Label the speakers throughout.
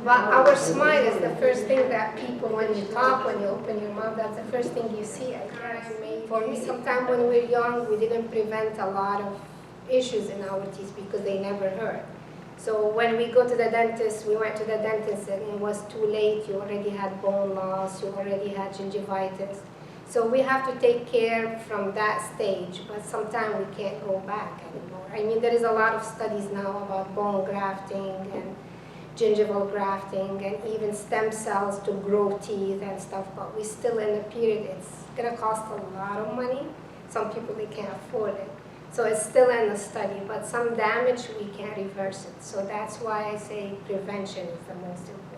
Speaker 1: But our smile is the first thing that people, when you talk, when you open your mouth, that's the first thing you see, I guess. For me, sometimes when we were young, we didn't prevent a lot of issues in our teeth because they never hurt. So when we go to the dentist, we went to the dentist and it was too late. You already had bone loss, you already had gingivitis. So we have to take care from that stage, but sometimes we can't go back anymore. I mean, there is a lot of studies now about bone grafting and gingival grafting and even stem cells to grow teeth and stuff, but we still in a period, it's gonna cost a lot of money. Some people, they can't afford it. So it's still in the study, but some damage, we can't reverse it. So that's why I say prevention is the most important.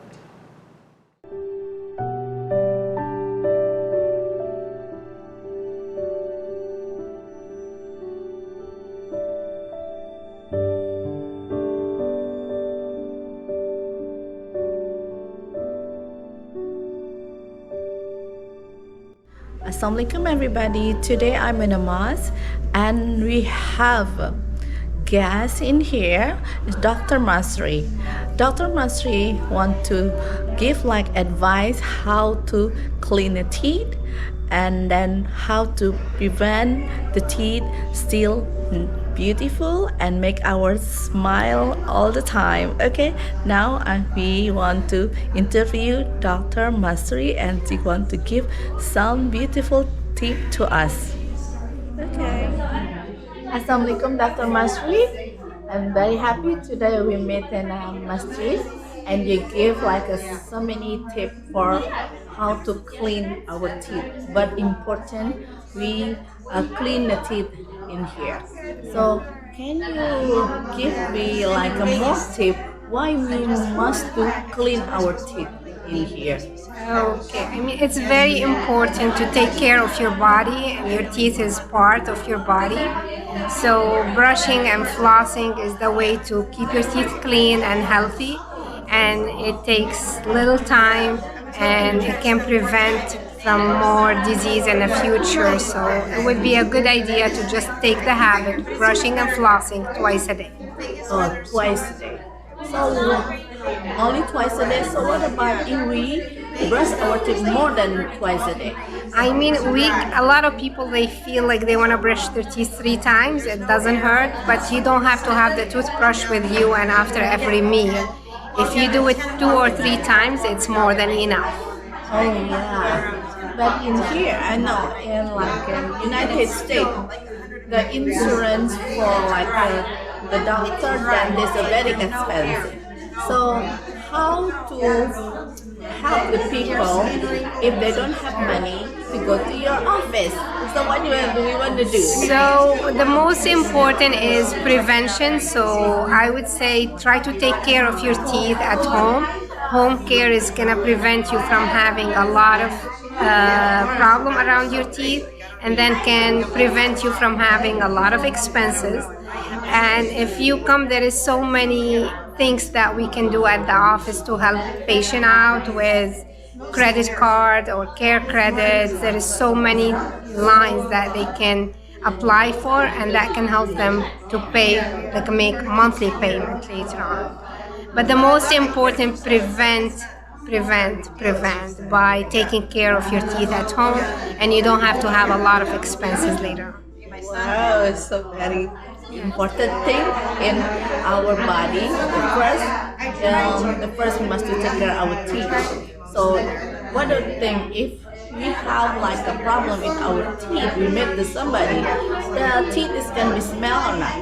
Speaker 2: Assalamualaikum everybody. Today I'm in a mosque and we have guest in here. It's Dr. Masri. Dr. Masri want to give like advice how to clean the teeth and then how to prevent the teeth still beautiful and make our smile all the time. Okay, now we want to interview Dr. Masri and she want to give some beautiful tip to us. Okay. Assalamualaikum Dr. Masri. I'm very happy today we met in masjid and you give like so many tips for how to clean our teeth. But important, we clean the teeth in here. So can you give me like a more tip why we must to clean our teeth in here?
Speaker 1: Okay, I mean, it's very important to take care of your body, and your teeth is part of your body. So brushing and flossing is the way to keep your teeth clean and healthy, and it takes little time and it can prevent from more disease in the future. So it would be a good idea to just take the habit of brushing and flossing twice a day.
Speaker 2: Oh, twice a day. So only twice a day. So what about if we brush our teeth more than twice a day?
Speaker 1: I mean, a lot of people, they feel like they want to brush their teeth 3 times. It doesn't hurt, but you don't have to have the toothbrush with you and after every meal. If you do it 2 or 3 times, it's more than enough.
Speaker 2: Oh yeah. But in here, I know in like in United States, the insurance for like the doctor dentist is very expensive. So how to help the people if they don't have money to go to your office? So what do we want to do?
Speaker 1: So the most important is prevention. So I would say try to take care of your teeth at home. Home care is going to prevent you from having a lot of problem around your teeth, and then can prevent you from having a lot of expenses. And if you come, there is so many things that we can do at the office to help patient out with credit card or care credits. There is so many lines that they can apply for, and that can help them to pay, they can make monthly payment later on. But the most important, prevent by taking care of your teeth at home, and you don't have to have a lot of expenses later on.
Speaker 2: Wow, it's a very important thing in our body. The first we must to take care of our teeth. So what do you think if we have like a problem with our teeth, we met with somebody, the teeth is going to be smell or not?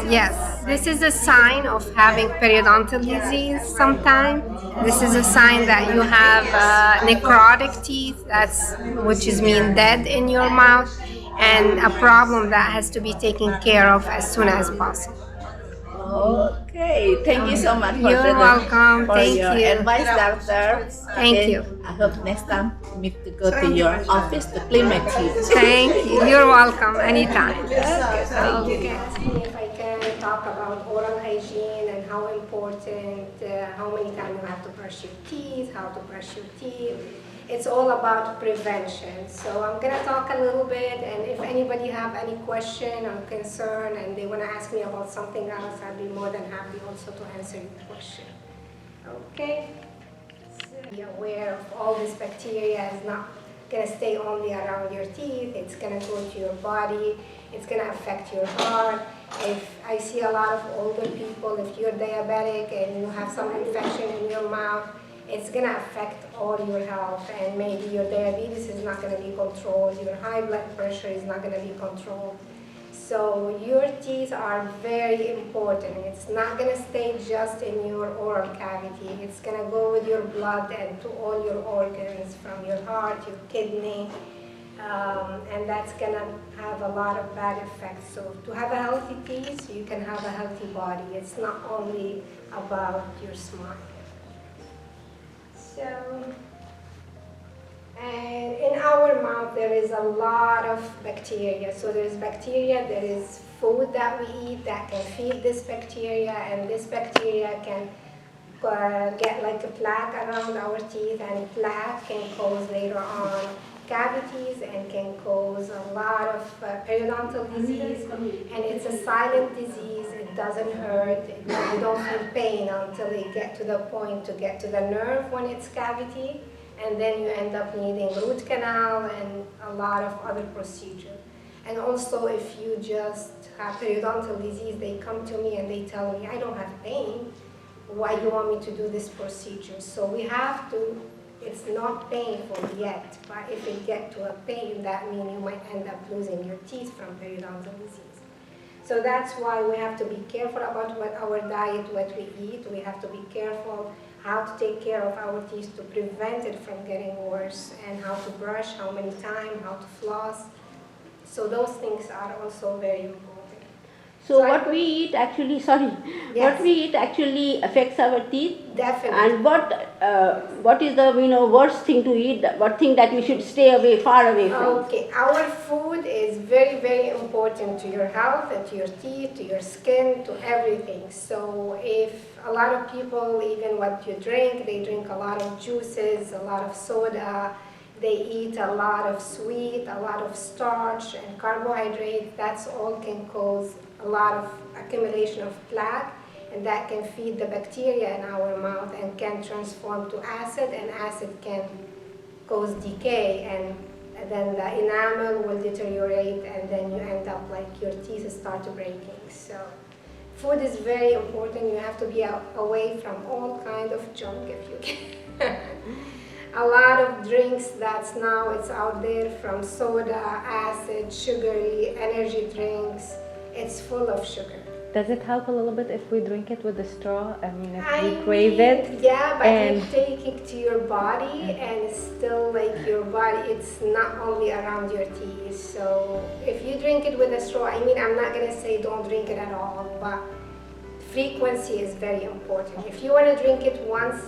Speaker 1: Yes, this is a sign of having periodontal disease sometimes. This is a sign that you have necrotic teeth, which is mean dead in your mouth, and a problem that has to be taken care of as soon as possible.
Speaker 2: Okay, thank you so much for,
Speaker 1: You're welcome.
Speaker 2: for
Speaker 1: Thank
Speaker 2: your
Speaker 1: you.
Speaker 2: advice, doctor.
Speaker 1: Thank you.
Speaker 2: I hope next time me to go to your office to clean my teeth.
Speaker 1: Thank you. You're welcome anytime.
Speaker 2: Okay.
Speaker 1: If I can talk about oral hygiene and how important, how many times you have to brush your teeth, how to brush your teeth. It's all about prevention. So I'm going to talk a little bit, and if anybody have any question or concern and they want to ask me about something else, I'd be more than happy also to answer your question. Okay? So be aware of all this bacteria is not going to stay only around your teeth. It's going to go to your body. It's going to affect your heart. If I see a lot of older people, if you're diabetic and you have some infection in your mouth, it's going to affect all your health, and maybe your diabetes is not going to be controlled, your high blood pressure is not going to be controlled. So your teeth are very important. It's not going to stay just in your oral cavity. It's going to go with your blood and to all your organs, from your heart, your kidney, and that's going to have a lot of bad effects. So to have a healthy teeth, you can have a healthy body. It's not only about your smile. So, and in our mouth there is a lot of bacteria. So there is bacteria, there is food that we eat that can feed this bacteria, and this bacteria can get like a plaque around our teeth, and plaque can cause later on cavities and can cause a lot of periodontal disease, and it's a silent disease. It doesn't hurt. You don't feel pain until you get to the point to get to the nerve when it's cavity, and then you end up needing root canal and a lot of other procedures. And also, if you just have periodontal disease, they come to me and they tell me, I don't have pain. Why do you want me to do this procedure? So we have to, it's not painful yet, but if it gets to a pain, that means you might end up losing your teeth from periodontal disease. So that's why we have to be careful about what our diet, what we eat. We have to be careful how to take care of our teeth to prevent it from getting worse, and how to brush, how many times, how to floss. So those things are also very important.
Speaker 3: So what we eat actually,
Speaker 1: Yes.
Speaker 3: what we eat actually affects our teeth.
Speaker 1: Definitely.
Speaker 3: And what is the worst thing to eat? What thing that we should stay away, far away from?
Speaker 1: Okay, our food is very, very important to your health and to your teeth, to your skin, to everything. So if a lot of people, even what you drink, they drink a lot of juices, a lot of soda, they eat a lot of sweet, a lot of starch and carbohydrates, that's all can cause a lot of accumulation of plaque, and that can feed the bacteria in our mouth and can transform to acid, and acid can cause decay, and then the enamel will deteriorate, and then you end up like your teeth start breaking. So food is very important. You have to be away from all kind of junk if you can. A lot of drinks that's now it's out there, from soda, acid, sugary, energy drinks. It's full of sugar.
Speaker 4: Does it help a little bit if we drink it with a straw? I mean, if we crave it?
Speaker 1: Yeah, but
Speaker 4: and
Speaker 1: you take it to your body, and it's still like your body, it's not only around your teeth. So if you drink it with a straw, I mean, I'm not going to say don't drink it at all, but frequency is very important. If you want to drink it once,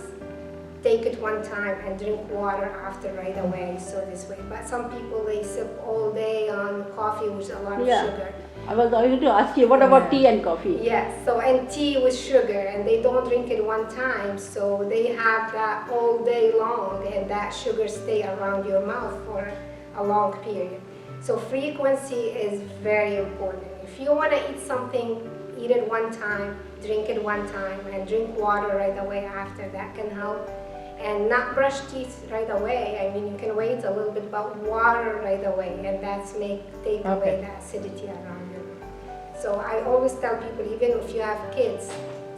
Speaker 1: take it one time and drink water after right away, so this way. But some people, they sip all day on coffee with a lot of sugar.
Speaker 3: I was going to ask you, what about tea and coffee?
Speaker 1: Yes, so and tea with sugar, and they don't drink it one time, so they have that all day long, and that sugar stay around your mouth for a long period. So frequency is very important. If you want to eat something, eat it one time, drink it one time, and drink water right away after. That can help. And not brush teeth right away. I mean, you can wait a little bit, but water right away, and that's take away the acidity around your mouth. So I always tell people, even if you have kids,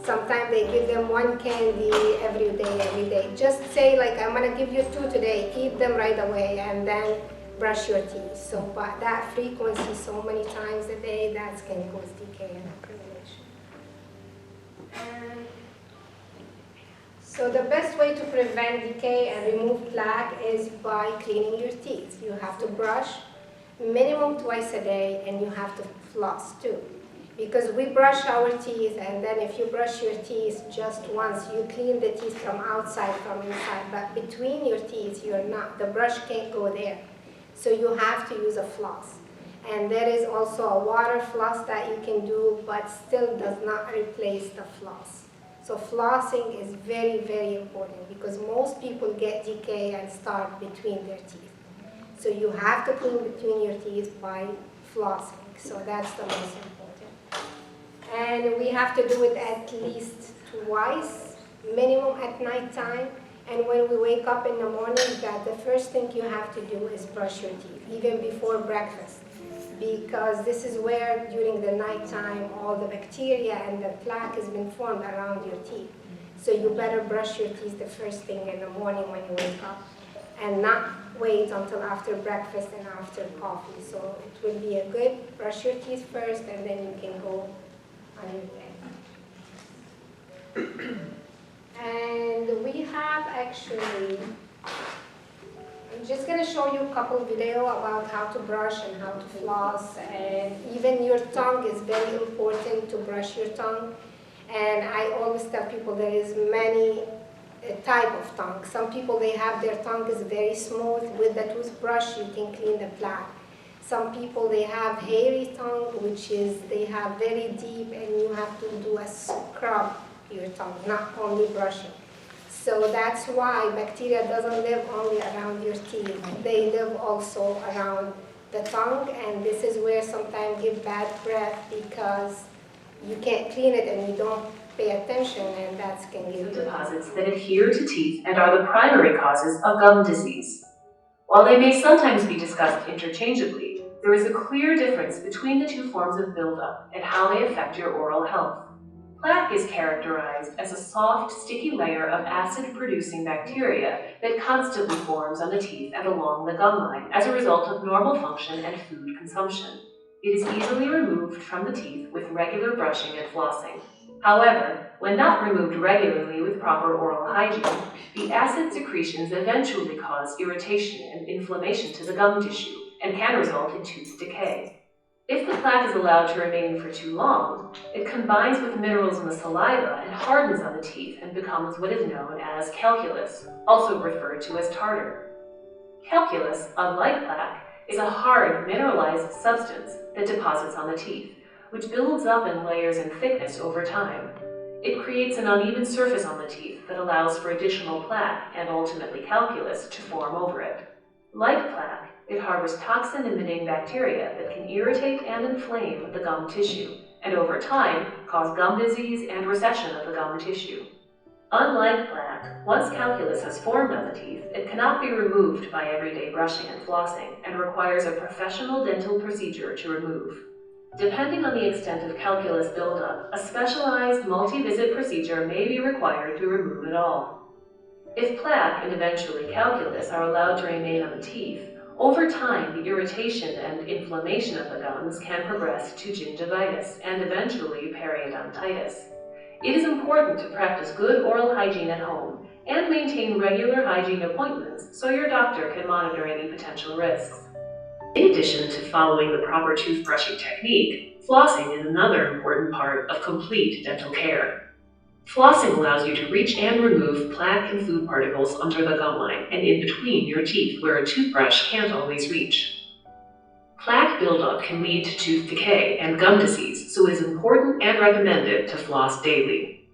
Speaker 1: sometimes they give them one candy every day. Just say like, I'm gonna give you 2 today, eat them right away, and then brush your teeth. So, but that frequency so many times a day, that can cause decay and accumulation. So the best way to prevent decay and remove plaque is by cleaning your teeth. You have to brush minimum twice a day, and you have to floss too. Because we brush our teeth, and then if you brush your teeth just once, you clean the teeth from outside, from inside, but between your teeth, the brush can't go there. So you have to use a floss. And there is also a water floss that you can do, but still does not replace the floss. So flossing is very, very important, because most people get decay and start between their teeth. So you have to clean between your teeth by flossing. So that's the most important. And we have to do it at least twice minimum at night time. And when we wake up in the morning, that the first thing you have to do is brush your teeth, even before breakfast. Because this is where, during the nighttime, all the bacteria and the plaque has been formed around your teeth. So you better brush your teeth the first thing in the morning when you wake up, and not wait until after breakfast and after coffee. So it will be a good brush your teeth first, and then you can go on your day. And we have actually, I'm just going to show you a couple video about how to brush and how to floss, and even your tongue is very important to brush your tongue. And I always tell people there is many type of tongue. Some people, they have their tongue is very smooth. With the toothbrush you can clean the plaque. Some people, they have hairy tongue, which is they have very deep, and you have to do a scrub your tongue, not only brushing. So that's why bacteria doesn't live only around your teeth. They live also around the tongue, and this is where sometimes give bad breath because you can't clean it and you don't pay attention, and that can give
Speaker 5: deposits that adhere to teeth and are the primary causes of gum disease. While they may sometimes be discussed interchangeably, there is a clear difference between the two forms of buildup and how they affect your oral health. Plaque is characterized as a soft, sticky layer of acid-producing bacteria that constantly forms on the teeth and along the gum line as a result of normal function and food consumption. It is easily removed from the teeth with regular brushing and flossing. However, when not removed regularly with proper oral hygiene, the acid secretions eventually cause irritation and inflammation to the gum tissue and can result in tooth decay. If the plaque is allowed to remain for too long, it combines with minerals in the saliva and hardens on the teeth and becomes what is known as calculus, also referred to as tartar. Calculus, unlike plaque, is a hard, mineralized substance that deposits on the teeth, which builds up in layers and thickness over time. It creates an uneven surface on the teeth that allows for additional plaque and ultimately calculus to form over it. Like plaque, it harbors toxin-emitting bacteria that can irritate and inflame the gum tissue, and over time, cause gum disease and recession of the gum tissue. Unlike plaque, once calculus has formed on the teeth, it cannot be removed by everyday brushing and flossing, and requires a professional dental procedure to remove. Depending on the extent of calculus buildup, a specialized multi-visit procedure may be required to remove it all. If plaque and eventually calculus are allowed to remain on the teeth, over time the irritation and inflammation of the gums can progress to gingivitis and eventually periodontitis. It is important to practice good oral hygiene at home and maintain regular hygiene appointments so your doctor can monitor any potential risks. In addition to following the proper toothbrushing technique, flossing is another important part of complete dental care. Flossing allows you to reach and remove plaque and food particles under the gum line and in between your teeth where a toothbrush can't always reach. Plaque buildup can lead to tooth decay and gum disease, so it is important and recommended to floss daily.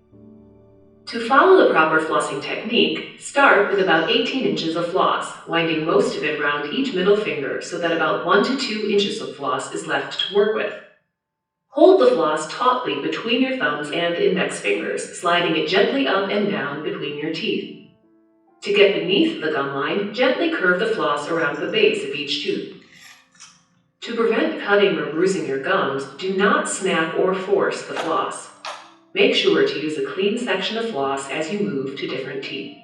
Speaker 5: To follow the proper flossing technique, start with about 18 inches of floss, winding most of it around each middle finger so that about 1 to 2 inches of floss is left to work with. Hold the floss tautly between your thumbs and index fingers, sliding it gently up and down between your teeth. To get beneath the gum line, gently curve the floss around the base of each tooth. To prevent cutting or bruising your gums, do not snap or force the floss. Make sure to use a clean section of floss as you move to different teeth.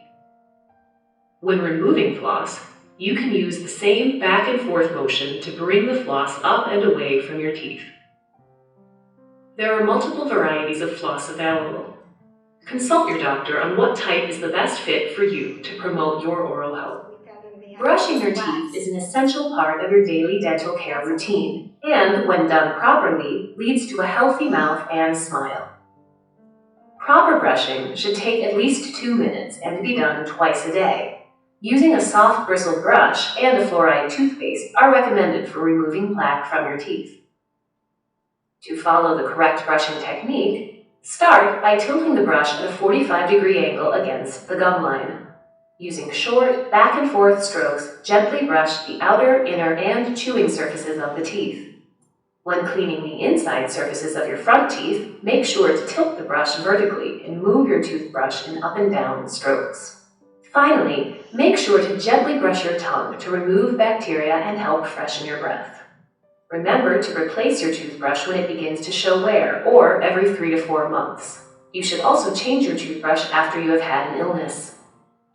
Speaker 5: When removing floss, you can use the same back and forth motion to bring the floss up and away from your teeth. There are multiple varieties of floss available. Consult your doctor on what type is the best fit for you to promote your oral health. Brushing your teeth is an essential part of your daily dental care routine, and when done properly, leads to a healthy mouth and smile. Proper brushing should take at least 2 minutes and be done twice a day. Using a soft bristled brush and a fluoride toothpaste are recommended for removing plaque from your teeth. To follow the correct brushing technique, start by tilting the brush at a 45-degree angle against the gum line. Using short, back and forth strokes, gently brush the outer, inner, and chewing surfaces of the teeth. When cleaning the inside surfaces of your front teeth, make sure to tilt the brush vertically and move your toothbrush in up and down strokes. Finally, make sure to gently brush your tongue to remove bacteria and help freshen your breath. Remember to replace your toothbrush when it begins to show wear, or every 3 to 4 months. You should also change your toothbrush after you have had an illness.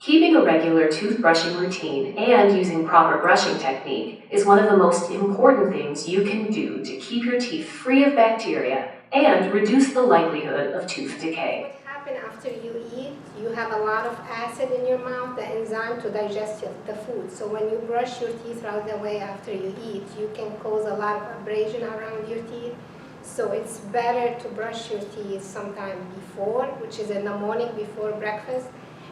Speaker 5: Keeping a regular toothbrushing routine and using proper brushing technique is one of the most important things you can do to keep your teeth free of bacteria and reduce the likelihood of tooth decay.
Speaker 1: What happens after you eat, you have a lot of acid in your mouth, the enzyme to digest the food. So when you brush your teeth right away after you eat, you can cause a lot of abrasion around your teeth. So it's better to brush your teeth sometime before, which is in the morning before breakfast,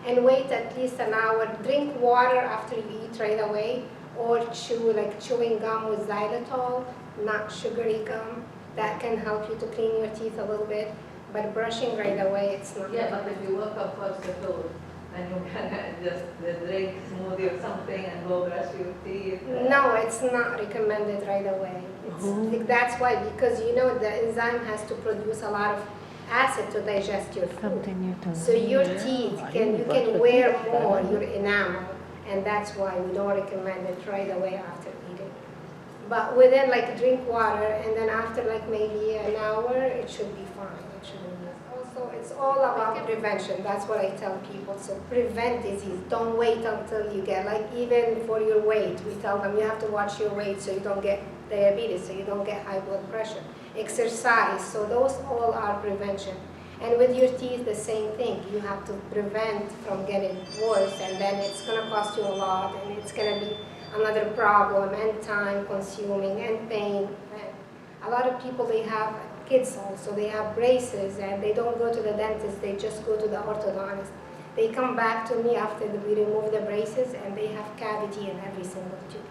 Speaker 1: and wait at least an hour. Drink water after you eat right away, or chewing gum with xylitol, not sugary gum. That can help you to clean your teeth a little bit, but brushing right away, it's not.
Speaker 6: Yeah, but if you wake up first the food, and you can just drink smoothie or something and go brush your teeth.
Speaker 1: No, it's not recommended right away. That's why, because the enzyme has to produce a lot of acid to digest your food. So your teeth you can wear more your enamel, and that's why we don't recommend it right away after eating. But within drink water, and then after maybe an hour, it should be fine. It shouldn't be. Also, it's all about prevention. That's what I tell people. So prevent disease. Don't wait until you get even for your weight. We tell them you have to watch your weight so you don't get diabetes, so you don't get high blood pressure. Exercise, so those all are prevention. And with your teeth, the same thing. You have to prevent from getting worse, and then it's going to cost you a lot, and it's going to be another problem, and time consuming, and pain. And a lot of people, they have kids also, they have braces, and they don't go to the dentist, they just go to the orthodontist. They come back to me after we remove the braces, and they have cavity in every single tooth.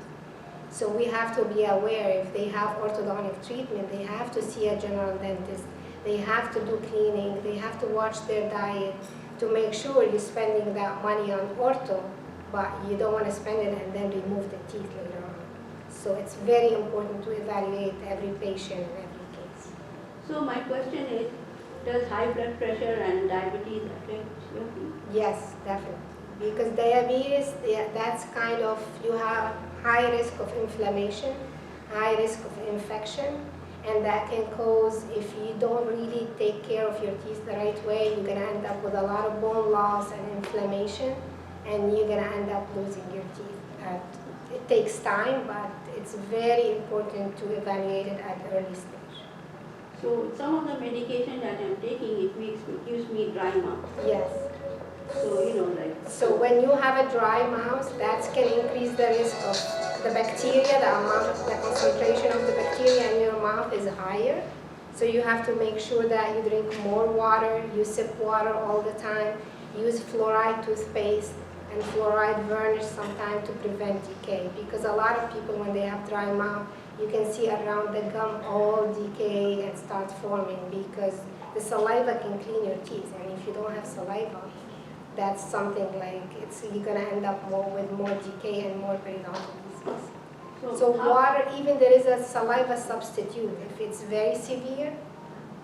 Speaker 1: So we have to be aware, if they have orthodontic treatment, they have to see a general dentist. They have to do cleaning. They have to watch their diet to make sure you're spending that money on ortho, but you don't want to spend it and then remove the teeth later on. So it's very important to evaluate every patient in every case.
Speaker 3: So my question is, does high blood pressure and diabetes affect your teeth?
Speaker 1: Yes, definitely. Because diabetes, that's you have high risk of inflammation, high risk of infection, and that can cause, if you don't really take care of your teeth the right way, you're going to end up with a lot of bone loss and inflammation, and you're going to end up losing your teeth. It takes time, but it's very important to evaluate it at the early stage.
Speaker 3: So some of the medication that I'm taking, it gives me dry mouth.
Speaker 1: Yes.
Speaker 3: So,
Speaker 1: So when you have a dry mouth, that can increase the risk of the bacteria, the concentration of the bacteria in your mouth is higher. So you have to make sure that you drink more water, you sip water all the time, use fluoride toothpaste and fluoride varnish sometimes to prevent decay. Because a lot of people, when they have dry mouth, you can see around the gum all decay and start forming, because the saliva can clean your teeth, and if you don't have saliva, that's something you're going to end up with more decay and more periodontal disease. So water, even there is a saliva substitute. If it's very severe,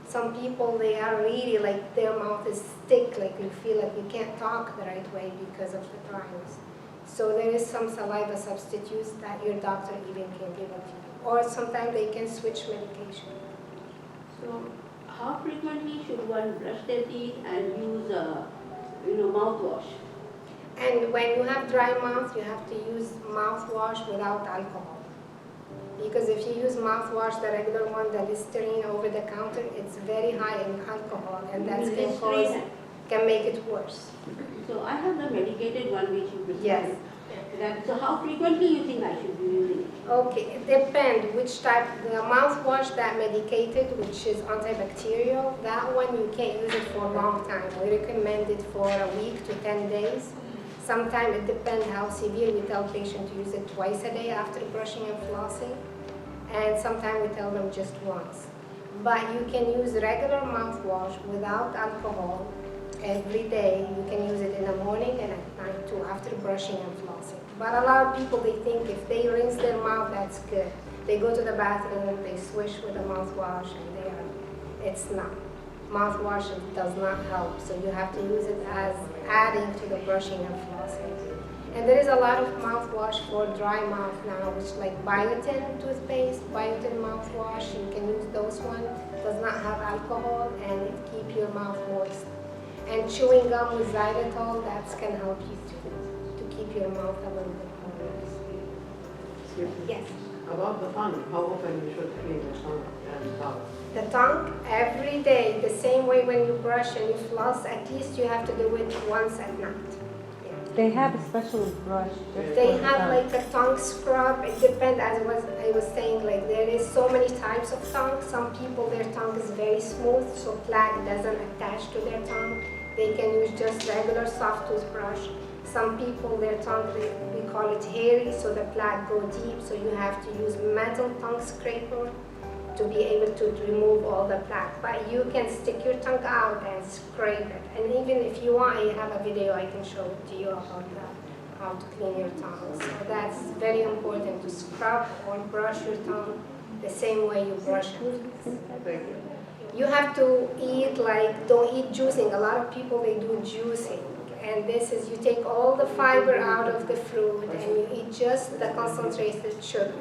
Speaker 1: some people, they are really their mouth is thick, you feel like you can't talk the right way because of the dryness. So there is some saliva substitutes that your doctor even can give it to you. Or sometimes they can switch medication.
Speaker 3: So how frequently should one brush their teeth and use mouthwash?
Speaker 1: And when you have dry mouth, you have to use mouthwash without alcohol. Because if you use mouthwash, the regular one, the Listerine over the counter, it's very high in alcohol, and that can make it worse.
Speaker 3: So I have the medicated one which you prescribe.
Speaker 1: Yes.
Speaker 3: So how frequently you think I should be using it?
Speaker 1: Okay, it depends which type. The mouthwash, that medicated, which is antibacterial, that one you can't use it for a long time. We recommend it for a week to 10 days. Sometimes it depends how severe. We tell patients to use it twice a day after brushing and flossing. And sometimes we tell them just once. But you can use regular mouthwash without alcohol every day. You can use it in the morning and at night too, after brushing and flossing. But a lot of people, they think if they rinse their mouth, that's good. They go to the bathroom, they swish with a mouthwash, and it's not. Mouthwash does not help, so you have to use it as adding to the brushing and flossing. And there is a lot of mouthwash for dry mouth now, which like biotin toothpaste, biotin mouthwash, you can use those ones. Does not have alcohol and it keeps your mouth moist. And chewing gum with xylitol, that can help you too, to keep your mouth a little bit more moist.
Speaker 7: Excuse me.
Speaker 1: Yes.
Speaker 7: About the tongue, how often you should clean the tongue and mouth?
Speaker 1: The tongue, every day, the same way when you brush and you floss, at least you have to do it once at night.
Speaker 4: They have a special brush. just
Speaker 1: They
Speaker 4: for the
Speaker 1: have
Speaker 4: tongue.
Speaker 1: like a tongue scrub. It depends, as I was saying, like there is so many types of tongue. Some people, their tongue is very smooth, so plaque doesn't attach to their tongue. They can use just regular soft toothbrush. Some people, their tongue, we call it hairy, so the plaque go deep, so you have to use metal tongue scraper to be able to remove all the plaque. But you can stick your tongue out and scrape it. And even if you want, I have a video I can show it to you about that, how to clean your tongue. So that's very important to scrub or brush your tongue the same way you brush it.
Speaker 7: Thank you.
Speaker 1: You have to eat like, don't eat juicing. A lot of people, they do juicing. And this is, you take all the fiber out of the fruit and you eat just the concentrated sugar.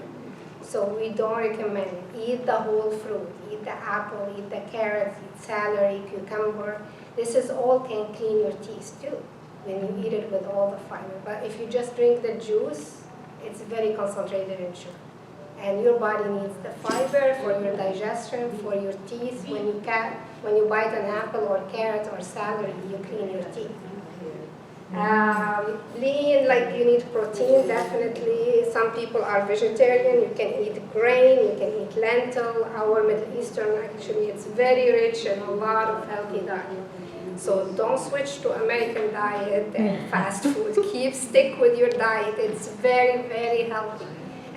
Speaker 1: So we don't recommend it. Eat the whole fruit. Eat the apple, eat the carrots, eat celery, cucumber. This is all can clean your teeth too when you eat it with all the fiber. But if you just drink the juice, it's very concentrated in sugar. And your body needs the fiber for your digestion, for your teeth. When you bite an apple or carrot or celery, you clean your teeth. Lean, like you need protein, definitely. Some people are vegetarian, you can eat grain, you can eat lentil. Our Middle Eastern, actually, it's very rich in a lot of healthy diet. So don't switch to American diet and fast food. Stick with your diet. It's very, very healthy.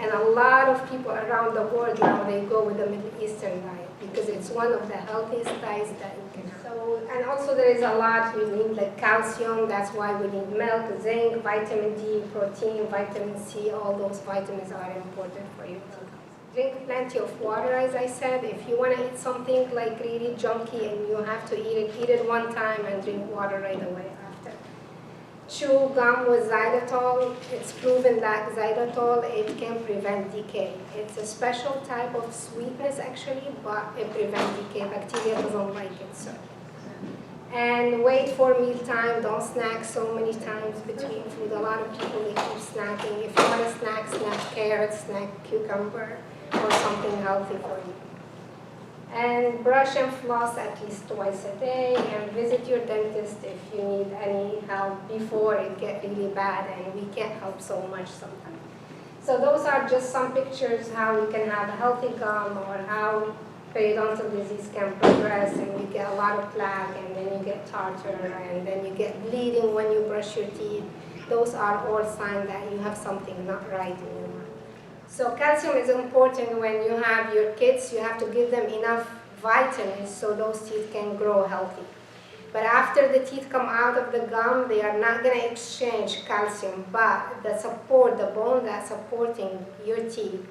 Speaker 1: And a lot of people around the world now, they go with the Middle Eastern diet because it's one of the healthiest diets that you can have. So, and also there is a lot we need, like calcium, that's why we need milk, zinc, vitamin D, protein, vitamin C, all those vitamins are important for your teeth. Drink plenty of water, as I said. If you want to eat something like really junky and you have to eat it one time and drink water right away after. Chew gum with xylitol. It's proven that xylitol, it can prevent decay. It's a special type of sweetness actually, but it prevents decay. Bacteria doesn't like it, so. And wait for mealtime. Don't snack so many times between food. A lot of people, they keep snacking. If you want to snack, snack carrots, snack cucumber, or something healthy for you. And brush and floss at least twice a day, and visit your dentist if you need any help before it gets really bad, and we can't help so much sometimes. So those are just some pictures how you can have a healthy gum, or how periodontal disease can progress, and you get a lot of plaque, and then you get tartar, and then you get bleeding when you brush your teeth. Those are all signs that you have something not right in your mouth. So calcium is important when you have your kids. You have to give them enough vitamins so those teeth can grow healthy. But after the teeth come out of the gum, they are not going to exchange calcium, but the support, the bone that's supporting your teeth,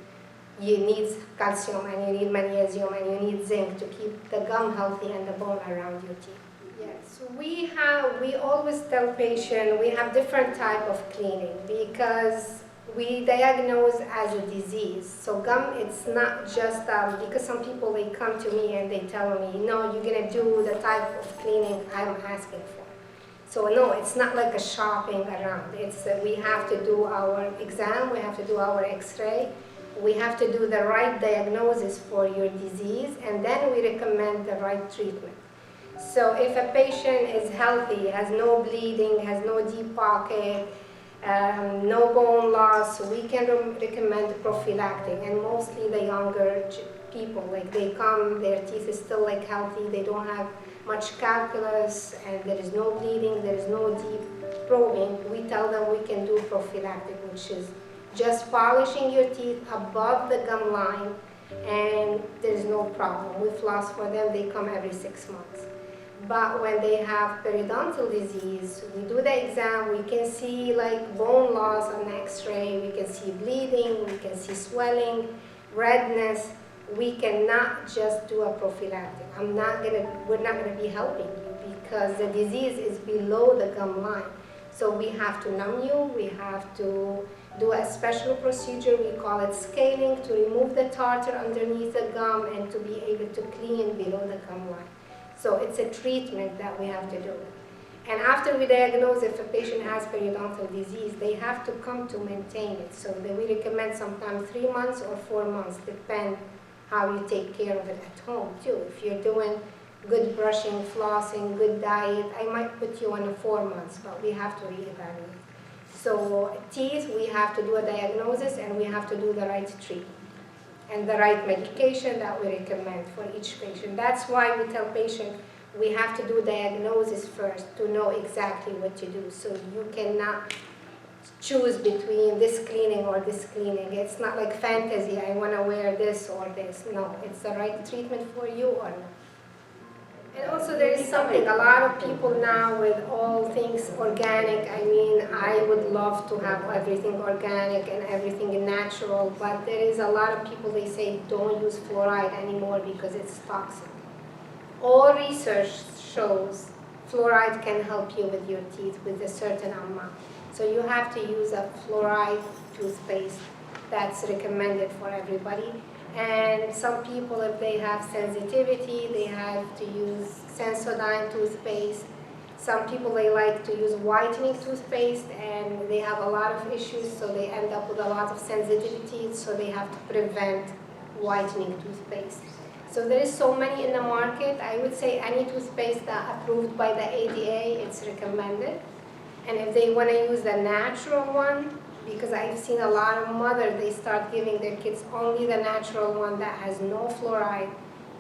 Speaker 1: you need calcium and you need magnesium and you need zinc to keep the gum healthy and the bone around your teeth. Yes, we always tell patients we have different type of cleaning because we diagnose as a disease. So gum, it's not just, because some people, they come to me and they tell me, no, you're gonna do the type of cleaning I'm asking for. So no, it's not like a shopping around. It's we have to do our exam, we have to do our x-ray, we have to do the right diagnosis for your disease, and then we recommend the right treatment. So if a patient is healthy, has no bleeding, has no deep pocket, no bone loss, we can recommend prophylactic, and mostly the younger people, like they come, their teeth is still like healthy, they don't have much calculus, and there is no bleeding, there is no deep probing. We tell them we can do prophylactic, which is just polishing your teeth above the gum line, and there is no problem. We floss for them, they come every 6 months. But when they have periodontal disease, we do the exam, we can see like bone loss on x-ray, we can see bleeding, we can see swelling, redness, we cannot just do a prophylactic. We're not gonna be helping you because the disease is below the gum line. So we have to numb you, we have to do a special procedure, we call it scaling, to remove the tartar underneath the gum and to be able to clean below the gum line. So it's a treatment that we have to do. And after we diagnose if a patient has periodontal disease, they have to come to maintain it. So we recommend sometimes 3 months or 4 months, depend how you take care of it at home too. If you're doing good brushing, flossing, good diet, I might put you on a 4 months, but we have to reevaluate. So teeth, we have to do a diagnosis and we have to do the right treatment and the right medication that we recommend for each patient. That's why we tell patients we have to do diagnosis first to know exactly what to do. So you cannot choose between this cleaning or this cleaning. It's not like fantasy, I want to wear this or this. No, it's the right treatment for you or not. And also there is something, a lot of people now with all things organic, I mean, I would love to have everything organic and everything natural, but there is a lot of people, they say don't use fluoride anymore because it's toxic. All research shows fluoride can help you with your teeth with a certain amount. So you have to use a fluoride toothpaste that's recommended for everybody. And some people, if they have sensitivity, they have to use Sensodyne toothpaste. Some people, they like to use whitening toothpaste and they have a lot of issues, so they end up with a lot of sensitivity, so they have to prevent whitening toothpaste. So there is so many in the market. I would say any toothpaste that approved by the ADA, it's recommended. And if they want to use the natural one, because I've seen a lot of mothers, they start giving their kids only the natural one that has no fluoride,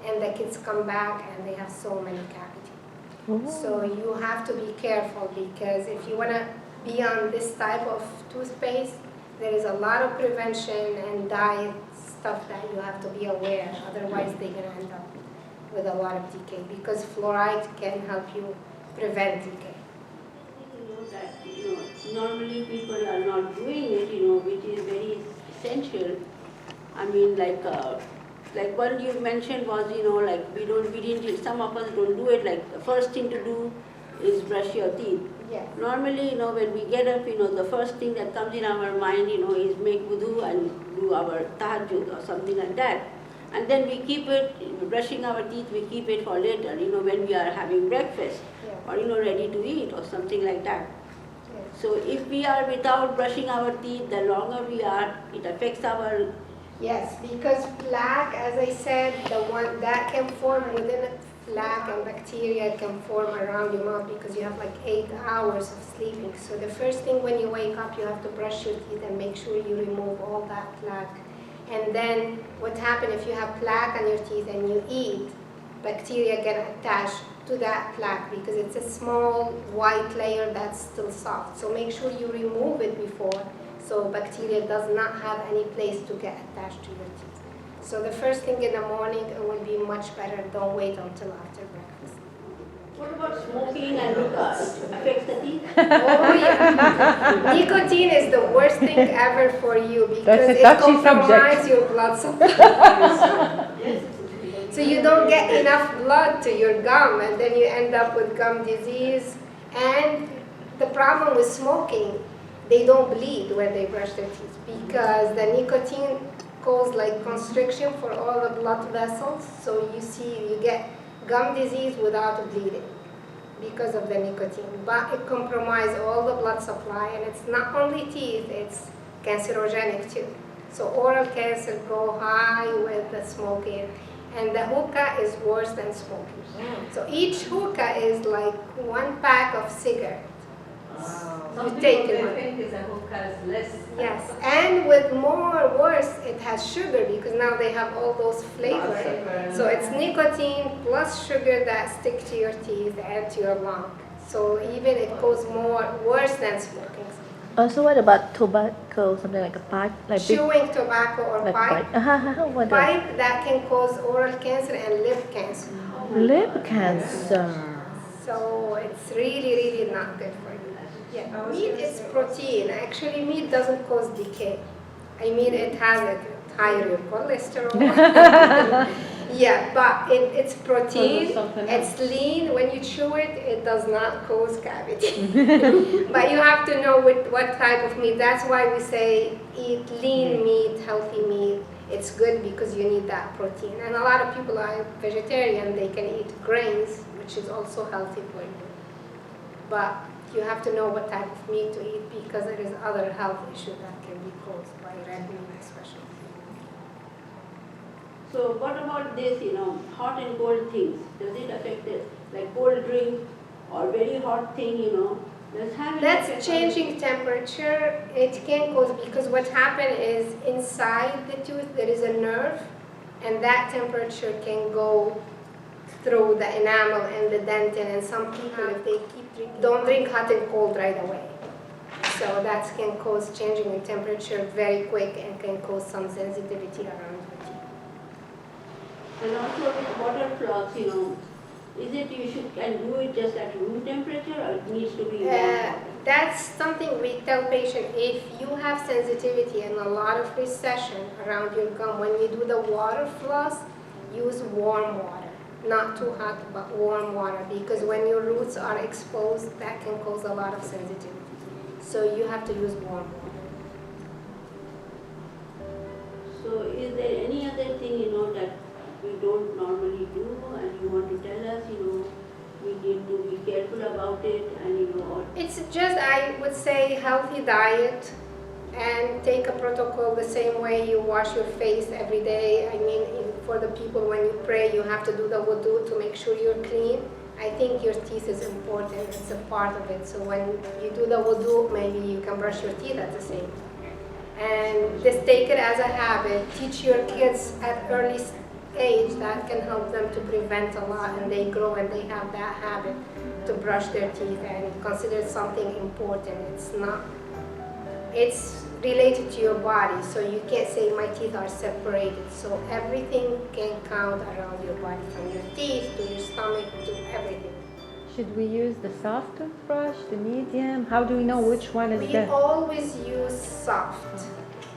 Speaker 1: and the kids come back and they have so many cavities. So you have to be careful, because if you want to be on this type of toothpaste, there is a lot of prevention and diet stuff that you have to be aware, otherwise they're going to end up with a lot of decay, because fluoride can help you prevent decay.
Speaker 3: Normally people are not doing it, which is very essential. I mean, like what you mentioned was, some of us don't do it. Like the first thing to do is brush your teeth.
Speaker 1: Yes.
Speaker 3: Normally, when we get up, the first thing that comes in our mind, is make wudu and do our tahajjud or something like that. And then we keep it, brushing our teeth, we keep it for later, when we are having breakfast, or, ready to eat or something like that. So if we are without brushing our teeth, the longer we are, it affects our...
Speaker 1: Yes, because plaque, as I said, the one that can form within a plaque and bacteria can form around your mouth because you have like 8 hours of sleeping. So the first thing when you wake up, you have to brush your teeth and make sure you remove all that plaque. And then what happens if you have plaque on your teeth and you eat, bacteria can attach to that plaque because it's a small white layer that's still soft. So make sure you remove it before, so bacteria does not have any place to get attached to your teeth. So the first thing in the morning, it will be much better. Don't wait until after breakfast.
Speaker 3: What about smoking and hookah? It affects the teeth?
Speaker 1: Oh yeah. Nicotine is the worst thing ever for you because
Speaker 4: a
Speaker 1: it
Speaker 4: touchy
Speaker 1: compromises your blood supply. So you don't get enough blood to your gum, and then you end up with gum disease. And the problem with smoking, they don't bleed when they brush their teeth because the nicotine causes like constriction for all the blood vessels. So you get gum disease without bleeding because of the nicotine. But it compromises all the blood supply, and it's not only teeth, it's cancerogenic too. So oral cancer go high with the smoking. And the hookah is worse than smoking. So each hookah is like 1 pack of cigarette.
Speaker 6: Some
Speaker 1: You
Speaker 6: people
Speaker 1: take
Speaker 6: may
Speaker 1: it.
Speaker 6: think is a hookah is less.
Speaker 1: Yes, and with more worse, it has sugar because now they have all those flavors. So it's nicotine plus sugar that stick to your teeth and to your lung. So even it goes worse than smoking.
Speaker 2: Also, what about tobacco, something like a pipe? Like big,
Speaker 1: Chewing tobacco or
Speaker 2: like
Speaker 1: pipe.
Speaker 2: What else?
Speaker 1: Pipe that can cause oral cancer and lip cancer.
Speaker 2: Lip cancer.
Speaker 1: So it's really, really not good for you. Yeah, meat is protein. Actually, meat doesn't cause decay. I mean, it has a higher your cholesterol. Yeah, but it's protein,
Speaker 4: something
Speaker 1: it's lean. When you chew it, it does not cause cavity. But you have to know what type of meat. That's why we say eat lean meat, healthy meat. It's good because you need that protein. And a lot of people are vegetarian, they can eat grains, which is also healthy for you. But you have to know what type of meat to eat because there is other health issues that can be caused by red meat especially.
Speaker 3: So what about this, hot and cold things? Does it affect it? Like cold drink or very hot thing, does have an effect
Speaker 1: That's
Speaker 3: on
Speaker 1: changing temperature. It can cause, because what happens is inside the tooth there is a nerve, and that temperature can go through the enamel and the dentin. And some people, if they keep drinking, don't drink hot and cold right away. So that can cause changing in temperature very quick and can cause some sensitivity around the teeth.
Speaker 3: And also with water floss, is it can do it just at room temperature or it needs to be warm water?
Speaker 1: That's something we tell patients, if you have sensitivity and a lot of recession around your gum, when you do the water floss, use warm water. Not too hot, but warm water, because when your roots are exposed, that can cause a lot of sensitivity. So you have to use warm water.
Speaker 3: So is there any other thing, that we don't normally do and you want to tell us, we need to be careful about it and, or
Speaker 1: It's just, I would say, healthy diet and take a protocol the same way you wash your face every day. I mean, for the people, when you pray, you have to do the wudu to make sure you're clean. I think your teeth is important. It's a part of it. So when you do the wudu, maybe you can brush your teeth at the same time. And just take it as a habit. Teach your kids at early age. That can help them to prevent a lot, and they grow and they have that habit to brush their teeth and consider it something important. It's related to your body, so you can't say my teeth are separated. So everything can count around your body, from your teeth to your stomach to everything.
Speaker 4: Should we use the soft toothbrush, the medium? How do we know which one is
Speaker 1: We
Speaker 4: the?
Speaker 1: always use soft,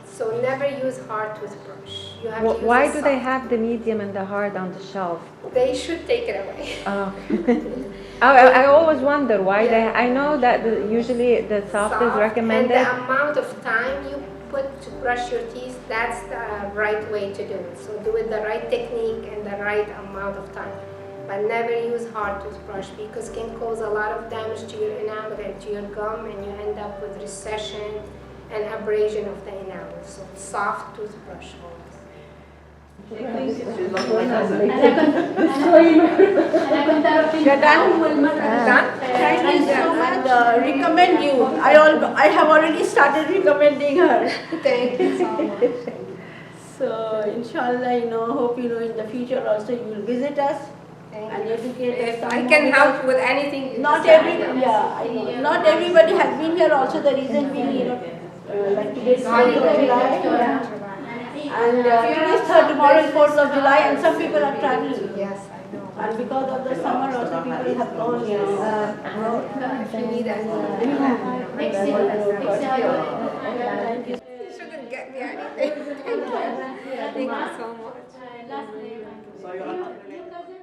Speaker 1: so never use hard toothbrush. You have to use
Speaker 4: Why
Speaker 1: a
Speaker 4: do they
Speaker 1: soft.
Speaker 4: have the medium and the hard on the shelf?
Speaker 1: They should take it away.
Speaker 4: Oh. I always wonder why they. I know that usually the soft is recommended.
Speaker 1: And the amount of time you put to brush your teeth, that's the right way to do it. So do it the right technique and the right amount of time. But never use hard toothbrush because it can cause a lot of damage to your enamel and to your gum, and you end up with recession and abrasion of the enamel. So soft toothbrush always.
Speaker 2: You're done?
Speaker 1: Done?
Speaker 3: thank you so much and recommend you. I have already started recommending her.
Speaker 1: Thank you so much.
Speaker 3: So inshallah, hope in the future also you will visit us
Speaker 1: Thank
Speaker 3: and
Speaker 1: you.
Speaker 3: educate us.
Speaker 1: If
Speaker 3: some
Speaker 1: I
Speaker 3: more,
Speaker 1: can
Speaker 3: because
Speaker 1: help with anything, you
Speaker 3: Not
Speaker 1: just
Speaker 3: every,
Speaker 1: let me know.
Speaker 3: yeah, I know. Not everybody has been here. Also, the reason being, like today's 4th of July, and today's 3rd, tomorrow is 4th of July, and some people are traveling.
Speaker 1: Yes, I know.
Speaker 3: And because of the summer, also people have gone,
Speaker 1: If you need any,
Speaker 3: Thank you.
Speaker 1: you shouldn't get me anything. Thank you. Thank you so much.
Speaker 7: So you are not related.